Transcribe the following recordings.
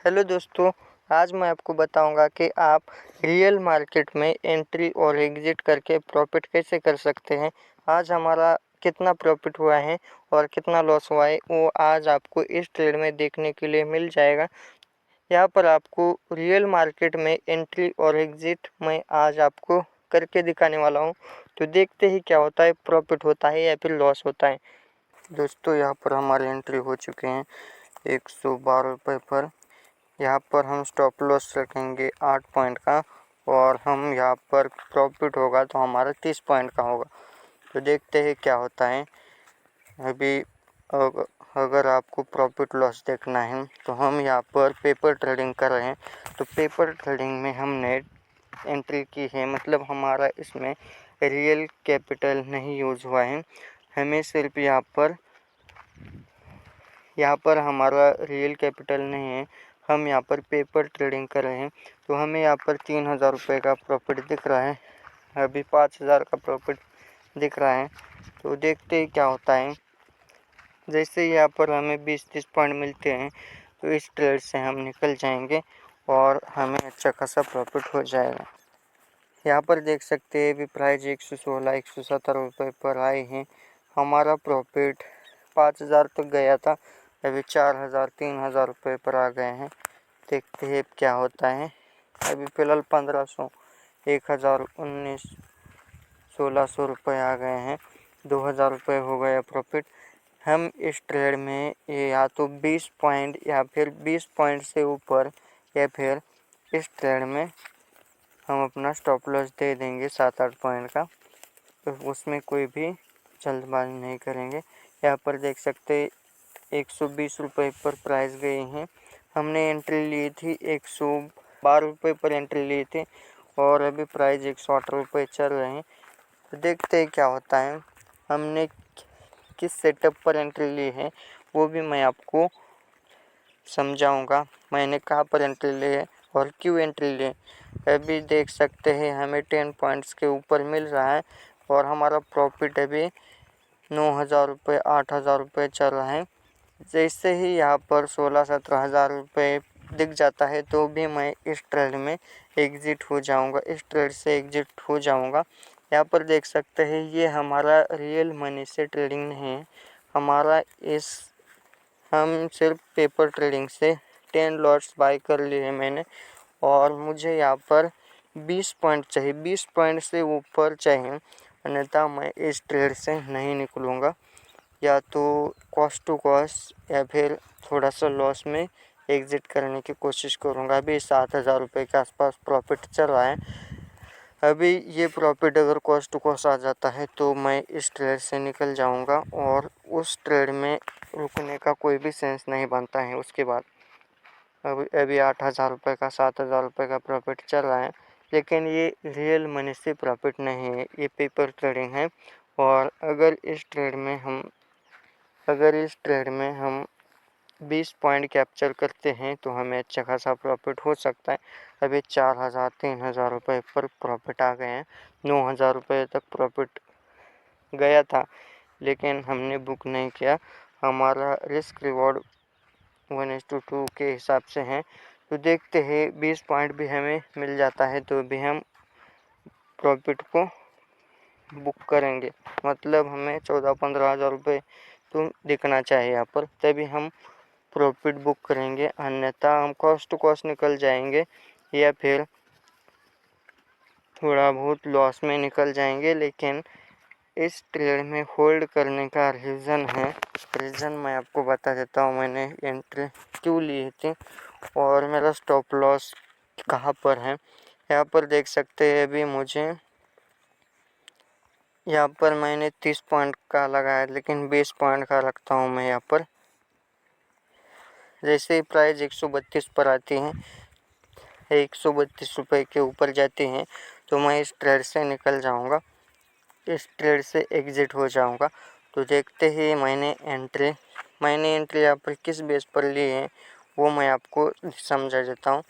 Hello दोस्तों, आज मैं आपको बताऊंगा कि आप रियल मार्केट में एंट्री और एग्ज़िट करके प्रॉफ़िट कैसे कर सकते हैं। आज हमारा कितना प्रॉफ़िट हुआ है और कितना लॉस हुआ है वो आज आपको इस ट्रेड में देखने के लिए मिल जाएगा। यहाँ पर आपको रियल मार्केट में एंट्री और एग्ज़िट मैं आज आपको करके दिखाने वाला हूँ। तो देखते ही क्या होता है, प्रॉफ़िट होता है या फिर लॉस होता है। दोस्तों, यहाँ पर हमारी एंट्री हो चुके हैं 112 रुपये पर। यहाँ पर हम स्टॉप लॉस रखेंगे 8 पॉइंट का और हम यहाँ पर प्रॉफिट होगा तो हमारा 30 पॉइंट का होगा। तो देखते हैं क्या होता है। अभी अगर आपको प्रॉफिट लॉस देखना है तो हम यहाँ पर पेपर ट्रेडिंग कर रहे हैं। तो पेपर ट्रेडिंग में हमने एंट्री की है, मतलब हमारा इसमें रियल कैपिटल नहीं यूज़ हुआ है। हमें सिर्फ यहाँ पर हमारा रियल कैपिटल नहीं है, हम यहाँ पर पेपर ट्रेडिंग कर रहे हैं। तो हमें यहाँ पर 3000 रुपये का प्रॉफिट दिख रहा है, अभी 5000 का प्रॉफिट दिख रहा है। तो देखते ही क्या होता है। जैसे यहाँ पर हमें 20-30 पॉइंट मिलते हैं तो इस ट्रेड से हम निकल जाएंगे और हमें अच्छा खासा प्रॉफिट हो जाएगा। यहाँ पर देख सकते हैं अभी प्राइस 116-117 रुपये पर आए हैं। हमारा प्रॉफिट 5000 तक गया था, अभी 4000-3000 रुपये पर आ गए हैं। देखते हैं क्या होता है। अभी फ़िलहाल 1500, 1000, 1600 रुपये आ गए हैं, 2000 रुपये हो गया प्रॉफिट। हम इस ट्रेड में ये या तो 20 पॉइंट या फिर 20 पॉइंट से ऊपर या फिर इस ट्रेड में हम अपना स्टॉप लॉस दे देंगे 7-8 पॉइंट का। तो उसमें कोई भी जल्दबाजी नहीं करेंगे। यहाँ पर देख सकते 120 रुपये पर प्राइस गए हैं। हमने एंट्री ली थी 112 रुपये पर एंट्री ली थी और अभी प्राइस 108 रुपये चल रहे हैं। तो देखते हैं क्या होता है। हमने किस सेटअप पर एंट्री ली है वो भी मैं आपको समझाऊंगा। मैंने कहाँ पर एंट्री ली है और क्यों एंट्री ली है। अभी देख सकते हैं हमें 10 पॉइंट्स के ऊपर मिल रहा है और हमारा प्रॉफिट अभी 9000 रुपये 8000 रुपये चल रहा है। जैसे ही यहाँ पर 16-17 हज़ार रुपये दिख जाता है तो भी मैं इस ट्रेड में एग्ज़िट हो जाऊंगा, इस ट्रेड से एग्ज़िट हो जाऊंगा। यहाँ पर देख सकते हैं ये हमारा रियल मनी से ट्रेडिंग नहीं है, हम सिर्फ पेपर ट्रेडिंग से 10 लॉट्स बाय कर लिए हैं मैंने और मुझे यहाँ पर 20 पॉइंट चाहिए, 20 पॉइंट से ऊपर चाहिए, अन्यथा मैं इस ट्रेड से नहीं निकलूँगा। या तो कॉस्ट टू कॉस्ट या फिर थोड़ा सा लॉस में एग्ज़िट करने की कोशिश करूँगा। अभी 7000 रुपये के आसपास प्रॉफिट चल रहा है। अभी ये प्रॉफिट अगर कॉस्ट टू कॉस्ट आ जाता है तो मैं इस ट्रेड से निकल जाऊंगा और उस ट्रेड में रुकने का कोई भी सेंस नहीं बनता है। उसके बाद अभी 8000 रुपये का 7000 रुपये का प्रॉफिट चल रहा है, लेकिन ये रियल मनी से प्रॉफिट नहीं है, ये पेपर ट्रेडिंग है। और अगर इस ट्रेड में हम 20 पॉइंट कैप्चर करते हैं तो हमें अच्छा खासा प्रॉफिट हो सकता है। अभी 4000-3000 रुपये पर प्रॉफिट आ गए हैं। 9000 रुपये तक प्रॉफिट गया था लेकिन हमने बुक नहीं किया। हमारा रिस्क रिवॉर्ड 1:2 के हिसाब से है। तो देखते हैं 20 पॉइंट भी हमें मिल जाता है तो भी हम प्रॉफिट को बुक करेंगे, मतलब हमें 14-15 हज़ार रुपये तो दिखना चाहिए यहाँ पर, तभी हम प्रॉफिट बुक करेंगे, अन्यथा हम कॉस्ट टू कॉस्ट निकल जाएंगे या फिर थोड़ा बहुत लॉस में निकल जाएंगे। लेकिन इस ट्रेड में होल्ड करने का रीज़न मैं आपको बता देता हूँ। मैंने एंट्री क्यों ली थी और मेरा स्टॉप लॉस कहाँ पर है। यहाँ पर देख सकते हैं अभी मुझे यहाँ पर मैंने 30 पॉइंट का लगाया, लेकिन 20 पॉइंट का रखता हूँ मैं यहाँ पर। जैसे ही प्राइस 132 पर आती हैं, 132 रुपये के ऊपर जाती हैं तो मैं इस ट्रेड से निकल जाऊंगा, इस ट्रेड से एग्ज़िट हो जाऊंगा। तो देखते ही मैंने एंट्री यहाँ पर किस बेस पर ली है वो मैं आपको समझा देता हूँ।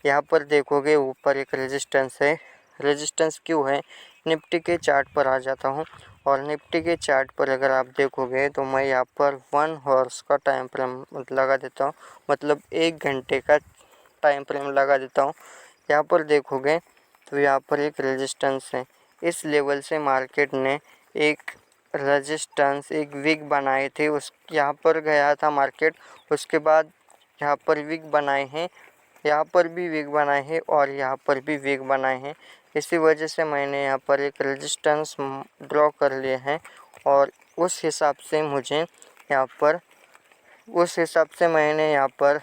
यहाँ पर देखोगे ऊपर एक रेजिस्टेंस है। रेजिस्टेंस क्यों है, निफ्टी के चार्ट पर आ जाता हूँ और निफ्टी के चार्ट पर अगर आप देखोगे तो मैं यहाँ पर 1 हॉर्स का टाइम फ्रेम लगा देता हूँ, मतलब 1 घंटे का टाइम फ्रेम लगा देता हूँ। यहाँ पर देखोगे तो यहाँ पर एक रेजिस्टेंस है। इस लेवल से मार्केट ने एक रेजिस्टेंस, एक विग बनाए थे, उस यहाँ पर गया था मार्केट। उसके बाद यहाँ पर विग बनाए हैं, यहाँ पर भी विग बनाए हैं और यहाँ पर भी विग बनाए हैं। इसी वजह से मैंने यहाँ पर एक रेजिस्टेंस ड्रॉ कर लिए हैं और उस हिसाब से मैंने यहाँ पर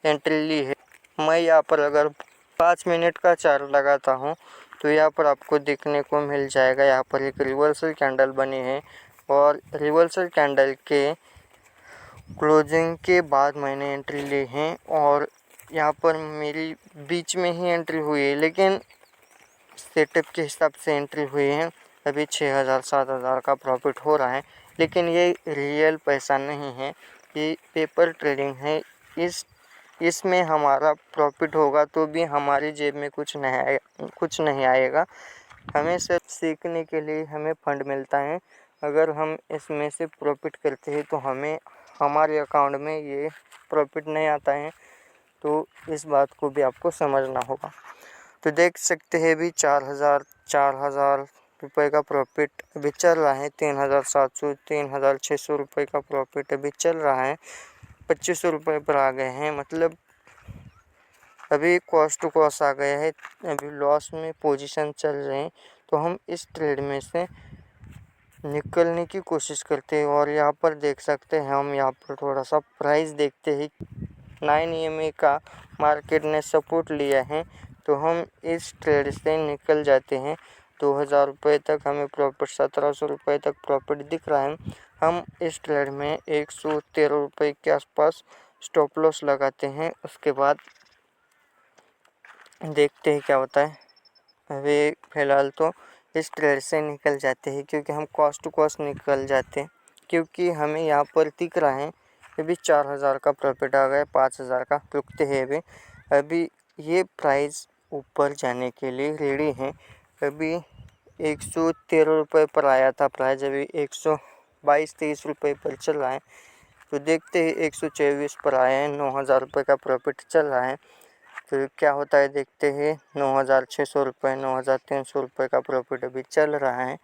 एंट्री ली है। मैं यहाँ पर अगर 5 मिनट का चार्ट लगाता हूँ तो यहाँ पर आपको देखने को मिल जाएगा। यहाँ पर एक रिवर्सल कैंडल बनी है और रिवर्सल कैंडल के क्लोजिंग के बाद मैंने एंट्री ली है और यहाँ पर मेरी बीच में ही एंट्री हुई है, लेकिन सेटअप के हिसाब से एंट्री हुई है। अभी 6000 7000 का प्रॉफिट हो रहा है, लेकिन ये रियल पैसा नहीं है, ये पेपर ट्रेडिंग है। इसमें हमारा प्रॉफिट होगा तो भी हमारी जेब में कुछ नहीं आएगा। हमें सिर्फ सीखने के लिए हमें फंड मिलता है। अगर हम इसमें से प्रॉफिट करते हैं तो हमारे अकाउंट में ये प्रॉफिट नहीं आता है, तो इस बात को भी आपको समझना होगा। तो देख सकते हैं अभी 4000 रुपये का प्रॉफिट अभी चल रहा है। 3700 3600 रुपये का प्रॉफिट अभी चल रहा है। 2500 रुपये पर आ गए हैं, मतलब अभी कॉस्ट टू कॉस्ट आ गया है। अभी लॉस में पोजीशन चल रहे हैं, तो हम इस ट्रेड में से निकलने की कोशिश करते हैं। और यहाँ पर देख सकते हैं, हम यहाँ पर थोड़ा सा प्राइस देखते हैं। 9 EMA का मार्केट ने सपोर्ट लिया है, तो हम इस ट्रेड से निकल जाते हैं। 2000 रुपये तक हमें प्रॉफिट, 1700 रुपये तक प्रॉफिट दिख रहा है। हम इस ट्रेड में 113 रुपये के आसपास स्टॉप लॉस लगाते हैं। उसके बाद देखते हैं क्या होता है। अभी फ़िलहाल तो इस ट्रेड से निकल जाते हैं, क्योंकि हम कॉस्ट टू कॉस्ट निकल जाते हैं, क्योंकि हमें यहाँ पर दिख रहा है अभी 4000 का प्रॉफिट आ गया, 5000 का रुकते हैं। अभी ये प्राइस ऊपर जाने के लिए रेडी है। अभी 113 रुपये पर आया था प्राइस, अभी 122-23 रुपये पर चल रहा है। तो देखते हैं, 124 पर आया है, 9000 रुपये का प्रॉफिट चल रहा है। फिर क्या होता है देखते हैं। 9600 रुपये, 9300 रुपये का प्रॉफिट अभी चल रहा है।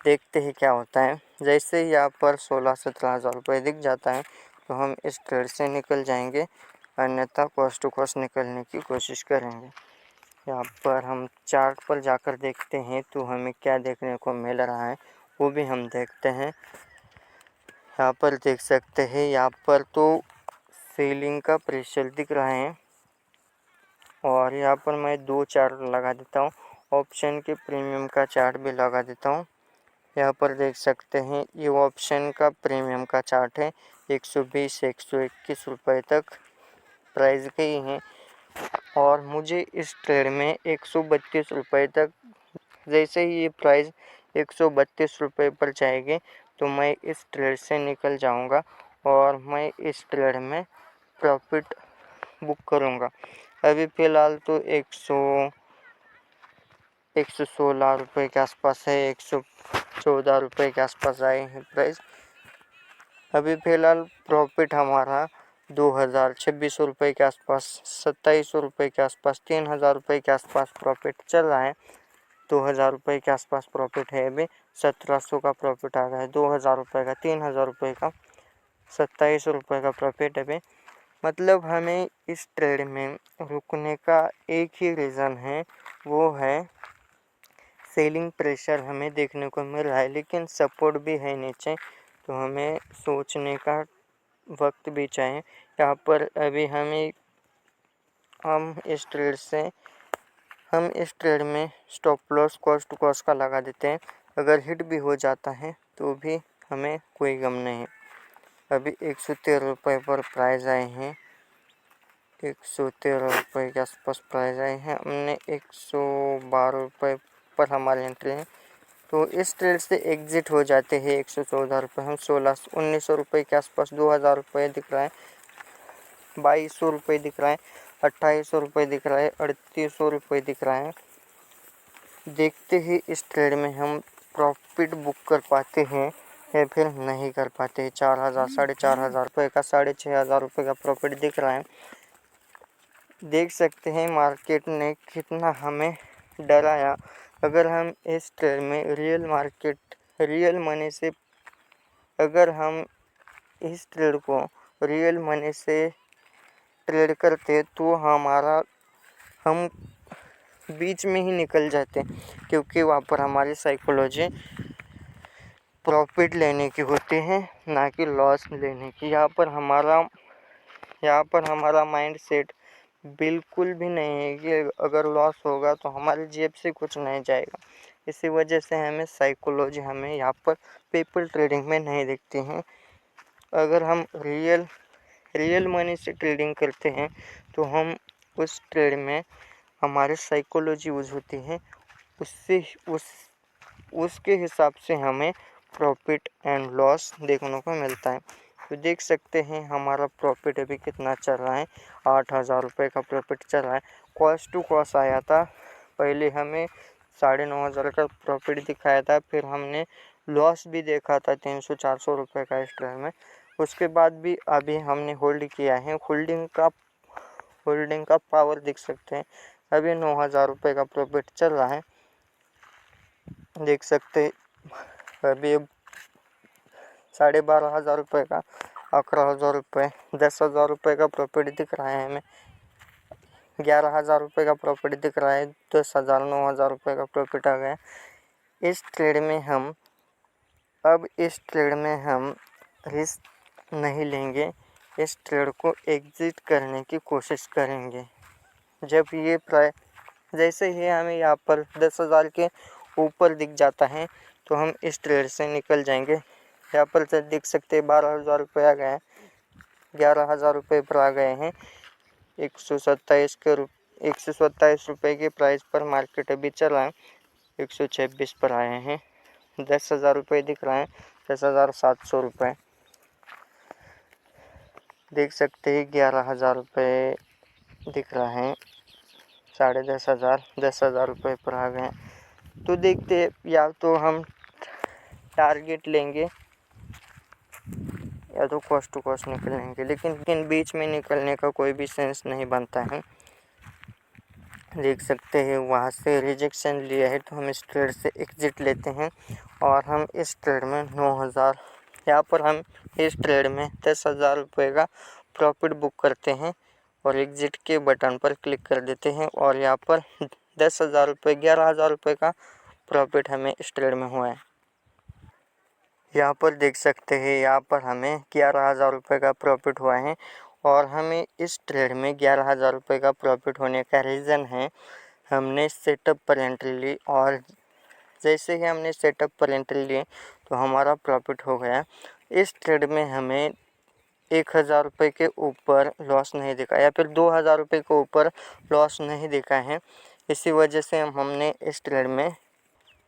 देखते हैं क्या होता है। जैसे ही यहाँ पर 16-17 हज़ार रुपये दिख जाता है तो हम इस ट्रेड से निकल जाएंगे, अन्यथा कॉस्ट टू कॉस्ट निकलने की कोशिश करेंगे। यहाँ पर हम चार्ट पर जाकर देखते हैं तो हमें क्या देखने को मिल रहा है वो भी हम देखते हैं। यहाँ पर देख सकते हैं, यहाँ पर तो सेलिंग का प्रेशर दिख रहा है और यहाँ पर मैं 2 चार्ट लगा देता हूँ। ऑप्शन के प्रीमियम का चार्ट भी लगा देता हूँ। यहाँ पर देख सकते हैं, ये ऑप्शन का प्रीमियम का चार्ट है। 120-121 रुपये तक प्राइस गई है और मुझे इस ट्रेड में 132 रुपये तक, जैसे ही ये प्राइस 132 रुपये पर जाएगी तो मैं इस ट्रेड से निकल जाऊंगा और मैं इस ट्रेड में प्रॉफिट बुक करूंगा। अभी फ़िलहाल तो 116 रुपये के आसपास है, 114 रुपये के आसपास आए हैं प्राइस। अभी फ़िलहाल प्रॉफिट हमारा 2600 रुपये के आसपास, 2700 रुपये के आसपास, 3000 रुपये के आसपास प्रॉफिट चल रहा है। 2000 रुपये के आसपास प्रॉफिट है। अभी 1700 का प्रॉफिट आ गया है, 2000 रुपये का, 3000 रुपये का, 2700 रुपये का प्रॉफिट अभी। मतलब हमें इस ट्रेड में रुकने का एक ही रीज़न है, वो है सेलिंग प्रेशर हमें देखने को मिल रहा है, लेकिन सपोर्ट भी है नीचे, तो हमें सोचने का वक्त भी चाहिए। यहाँ पर अभी हम इस ट्रेड में stop loss cost to cost का लगा देते हैं। अगर हिट भी हो जाता है तो भी हमें कोई गम नहीं। अभी 113 रुपये पर प्राइस आए हैं, 113 रुपये के आसपास प्राइस आए हैं। हमने 112 रुपये पर हमारी एंट्री है, तो इस ट्रेड से एग्ज़िट हो जाते हैं। 114 रुपये, हम 1900 रुपये के आसपास, 2000 रुपये दिख रहा है, 2200 रुपये दिख रहा है, 2800 रुपये दिख रहा है, 3800 रुपये दिख रहा है। देखते ही इस ट्रेड में हम प्रॉफिट बुक कर पाते हैं या फिर नहीं कर पाते। 4000 4500 रुपये का, 6500 रुपये का प्रॉफिट दिख रहा है। देख सकते हैं मार्केट ने कितना हमें डराया। अगर हम इस ट्रेड में रियल मनी से अगर हम इस ट्रेड को रियल मनी से ट्रेड करते तो हम बीच में ही निकल जाते, क्योंकि वहाँ पर हमारी साइकोलॉजी प्रॉफिट लेने की होती है, ना कि लॉस लेने की। यहाँ पर हमारा माइंड सेट बिल्कुल भी नहीं है कि अगर लॉस होगा तो हमारी जेब से कुछ नहीं जाएगा। इसी वजह से हमें यहाँ पर पेपर ट्रेडिंग में नहीं दिखती हैं। अगर हम रियल मनी से ट्रेडिंग करते हैं तो हम उस ट्रेड में हमारी साइकोलॉजी यूज़ होती है, उसके हिसाब से हमें प्रॉफिट एंड लॉस देखने को मिलता है। तो देख सकते हैं हमारा प्रॉफिट अभी कितना चल रहा है, 8,000 रुपये का प्रॉफिट चल रहा है। कॉस्ट टू कॉस्ट आया था, पहले हमें 9,500 का प्रॉफिट दिखाया था, फिर हमने लॉस भी देखा था 300-400 रुपये का इस ट्रेड में। उसके बाद भी अभी हमने होल्ड किया है। होल्डिंग का पावर देख सकते हैं, अभी 9,000 रुपये का प्रॉफिट चल रहा है। देख सकते अभी 12,500 रुपये का, 11,000 रुपये, 10,000 रुपये का प्रॉफिट दिख रहा है हमें, 11,000 रुपये का प्रॉफिट दिख रहा है, 10,000 9,000 रुपये का प्रॉफिट आ गया। इस ट्रेड में हम रिस्क नहीं लेंगे, इस ट्रेड को एग्जिट करने की कोशिश करेंगे। जब ये जैसे ही हमें यहाँ पर 10,000 के ऊपर दिख जाता है तो हम इस ट्रेड से निकल जाएंगे। यहाँ पर देख सकते हैं 12,000 रुपये आ गए हैं, 11,000 रुपये पर आ गए हैं। 127 रुपये के प्राइस पर मार्केट अभी चल रहा है, 126 पर आए हैं। 10,000 रुपये दिख रहा है, 10,700 रुपये। देख सकते हैं 11,000 रुपये दिख रहा है, 10,500 रुपये पर आ गए। तो देखते या तो हम टारगेट लेंगे या तो कॉस्ट टू कॉस्ट निकलेंगे, लेकिन बीच में निकलने का कोई भी सेंस नहीं बनता है। देख सकते हैं वहाँ से रिजेक्शन लिया है तो हम इस ट्रेड से एग्जिट लेते हैं और हम इस ट्रेड में 9,000, यहाँ पर हम इस ट्रेड में 10,000 रुपये का प्रॉफिट बुक करते हैं और एग्जिट के बटन पर क्लिक कर देते हैं और यहाँ पर 10,000 रुपये 11,000 रुपये का प्रॉफिट हमें इस ट्रेड में हुआ है। यहाँ पर देख सकते हैं यहाँ पर हमें 11,000 रुपये का प्रॉफिट हुआ है और हमें इस ट्रेड में 11,000 रुपये का प्रॉफिट होने का रीज़न है हमने सेटअप पर एंट्री ली और जैसे ही हमने सेटअप पर एंट्री ली तो हमारा प्रॉफिट हो गया। इस ट्रेड में हमें 1,000 रुपये के ऊपर लॉस नहीं दिखा या फिर 2,000 रुपये के ऊपर लॉस नहीं दिखा है, इसी वजह से हमने इस ट्रेड में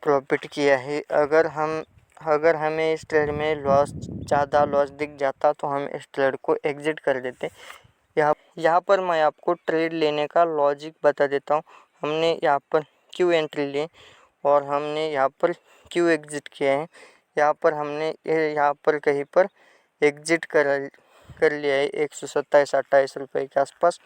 प्रॉफिट किया है। अगर हमें इस ट्रेड में ज़्यादा लॉस दिख जाता तो हम इस ट्रेड को एग्जिट कर देते। यहाँ पर मैं आपको ट्रेड लेने का लॉजिक बता देता हूँ। हमने यहाँ पर क्यों एंट्री ली और हमने यहाँ पर क्यों एग्जिट किया है। यहाँ पर कहीं पर एग्जिट कर लिया है 127-28 रुपये के आसपास,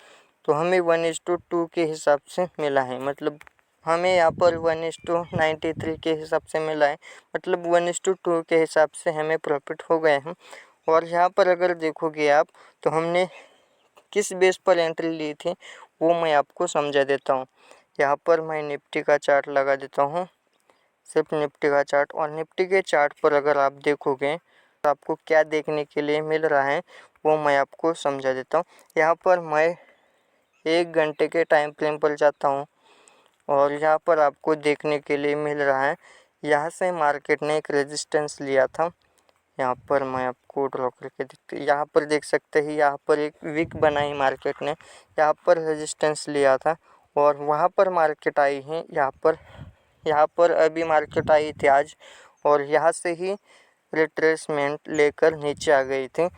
तो हमें 1:2 के हिसाब से मिला है। मतलब हमें यहाँ पर 1:93 के हिसाब से मिला है, मतलब 1:2 के हिसाब से हमें प्रॉफिट हो गए हैं। और यहाँ पर अगर देखोगे आप तो हमने किस बेस पर एंट्री ली थी वो मैं आपको समझा देता हूँ। यहाँ पर मैं निफ्टी का चार्ट लगा देता हूँ, सिर्फ निफ्टी का चार्ट, और निफ्टी के चार्ट पर अगर आप देखोगे तो आपको क्या देखने के लिए मिल रहा है वो मैं आपको समझा देता हूँ। यहाँ पर मैं 1 घंटे के टाइम फ्रेम पर जाता हूँ और यहाँ पर आपको देखने के लिए मिल रहा है यहाँ से मार्केट ने एक रेजिस्टेंस लिया था। यहाँ पर मैं आपको ड्रॉ करके देखते, यहाँ पर देख सकते हैं यहाँ पर एक विक बनाई मार्केट ने, यहाँ पर रेजिस्टेंस लिया था और वहाँ पर मार्केट आई है। यहाँ पर अभी मार्केट आई थी आज और यहाँ से ही रिट्रेसमेंट लेकर नीचे आ गई थी।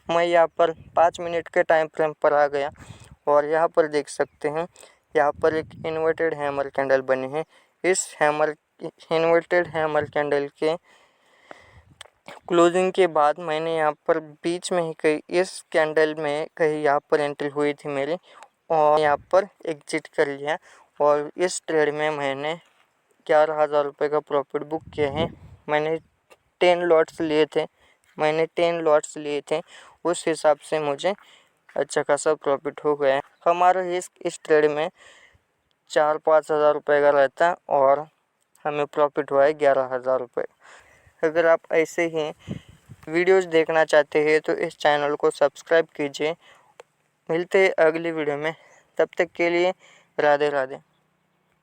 मैं यहाँ पर 5 मिनट के टाइम फ्रेम पर आ गया और यहाँ पर देख सकते हैं यहाँ पर एक इन्वर्टेड हैमर कैंडल बनी है। इस इन्वर्टेड हैमर कैंडल के क्लोजिंग के बाद मैंने यहाँ पर बीच में ही कहीं इस कैंडल में कहीं यहाँ पर एंट्री हुई थी मेरी और यहाँ पर एग्जिट कर लिया। और इस ट्रेड में मैंने 11,000 रुपये का प्रॉफिट बुक किया है। मैंने 10 लॉट्स लिए थे, उस हिसाब से मुझे अच्छा खासा प्रॉफिट हो गया। हमारा रिस्क इस ट्रेड में 4-5 हज़ार रुपये का रहता और हमें प्रॉफिट हुआ है 11,000 रुपये। अगर आप ऐसे ही वीडियोस देखना चाहते हैं तो इस चैनल को सब्सक्राइब कीजिए। मिलते हैं अगली वीडियो में, तब तक के लिए राधे राधे।